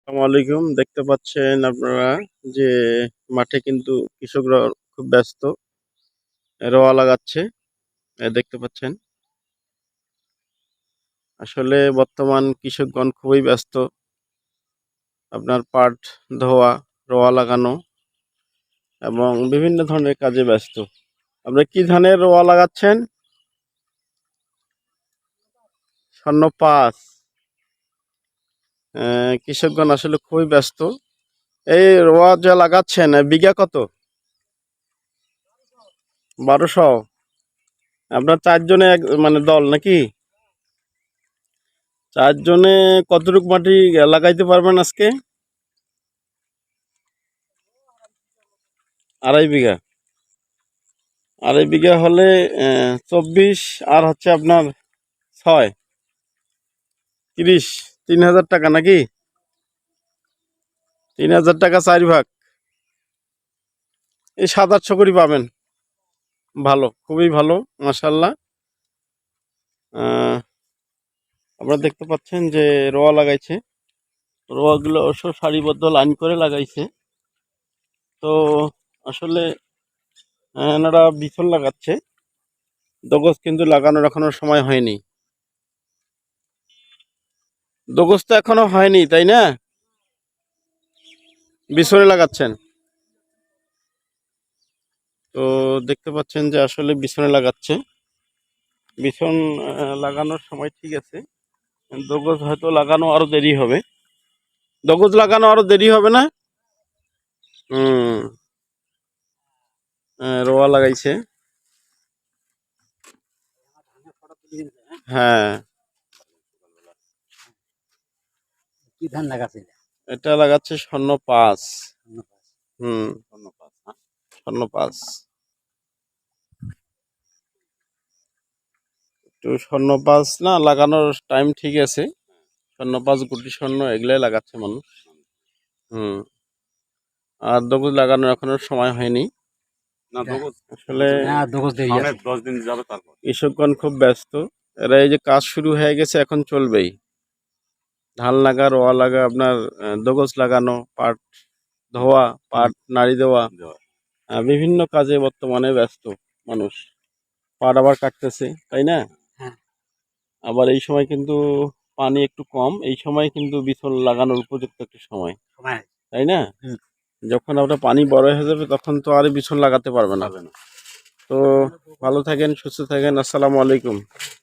আসসালামু আলাইকুম। দেখতে পাচ্ছেন আপনারা যে মাঠে কিন্তু কৃষকরা খুব ব্যস্ত। রোয়া লাগাচ্ছে। দেখতে পাচ্ছেন। আসলে বর্তমান কৃষকগণ খুবই ব্যস্ত। আপনার পাট ধোয়া, রোয়া লাগানো এবং বিভিন্ন ধরনের কাজে ব্যস্ত। আপনারা কি ধানের রোয়া লাগাচ্ছেন? স্বর্ণ ৫। কৃষকগণ আসলে খুবই ব্যস্ত। এই রোয়া যা লাগাচ্ছেন বিঘা কত? ১২০০। আপনার ৪ জনে মানে দল নাকি? ৪ জনে কতটুক মাটি লাগাইতে পারবেন আজকে? ২.৫ বিঘা। ২.৫ বিঘা হলে ২৪ আর হচ্ছে আপনার ৬, ৩০, ৩,০০০ টাকা নাকি? ৩,০০০ টাকা ৪ ভাগ। এই ৭-৮০০ করে পাবেন। ভালো, খুবই ভালো, মাশাআল্লাহ। আপনারা দেখতে পাচ্ছেন যে রোয়া লাগাইছে। রোয়াগুলো অবশ্য সারিবদ্ধ লাইন করে লাগাইছে। তো আসলে এনারা বিছন লাগাচ্ছে। দোগজ কিন্তু লাগানোর এখনো সময় হয়নি। দোগজ তো এখনো হয়নি, তাই না? বিছনে লাগাচ্ছেন। তো দেখতে পাচ্ছেন যে আসলে বিছনে লাগাচ্ছে। বিছন লাগানোর সময় ঠিক আছে। দোগজ হয়তো লাগানো আরো দেরি হবে। দোগজ লাগানো আরো দেরি হবে না? হুম। রোয়া লাগাইছে। হ্যাঁ। কি ধান লাগাছে? এটা লাগাচ্ছে স্বর্ণ ৫। হুম। স্বর্ণ ৫। একটু স্বর্ণ ৫ না লাগানোর টাইম ঠিক আছে। স্বর্ণ ৫, গুটি স্বর্ণ এগুলাই লাগাচ্ছে মানুষ। হুম। আর দোগজ লাগানোর এখনো সময় হয়নি। আসলে অনেক 10 দিন যাবে তারপর। কৃষকগণ খুব ব্যস্ত। এরা এই যে কাজ শুরু হয়ে গেছে, এখন চলবেই। ধান লাগা, রোয়া লাগা, আপনার দোগজ লাগানো, পাট ধোয়া, পাট নাড়ি দেওয়া, বিভিন্ন কাজে বর্তমানে ব্যস্ত মানুষ। পাট আবার কাটতেছে, তাই না? হ্যাঁ। আবার এই সময় কিন্তু পানি একটু কম, এই সময় কিন্তু বিছন লাগানোর উপযুক্ত একটা সময়, তাই না? যখন আপনার পানি বড় হয়ে যাবে তখন তো আর বিছন লাগাতে পারবে না। তো ভালো থাকেন, সুস্থ থাকেন। আসসালামু আলাইকুম।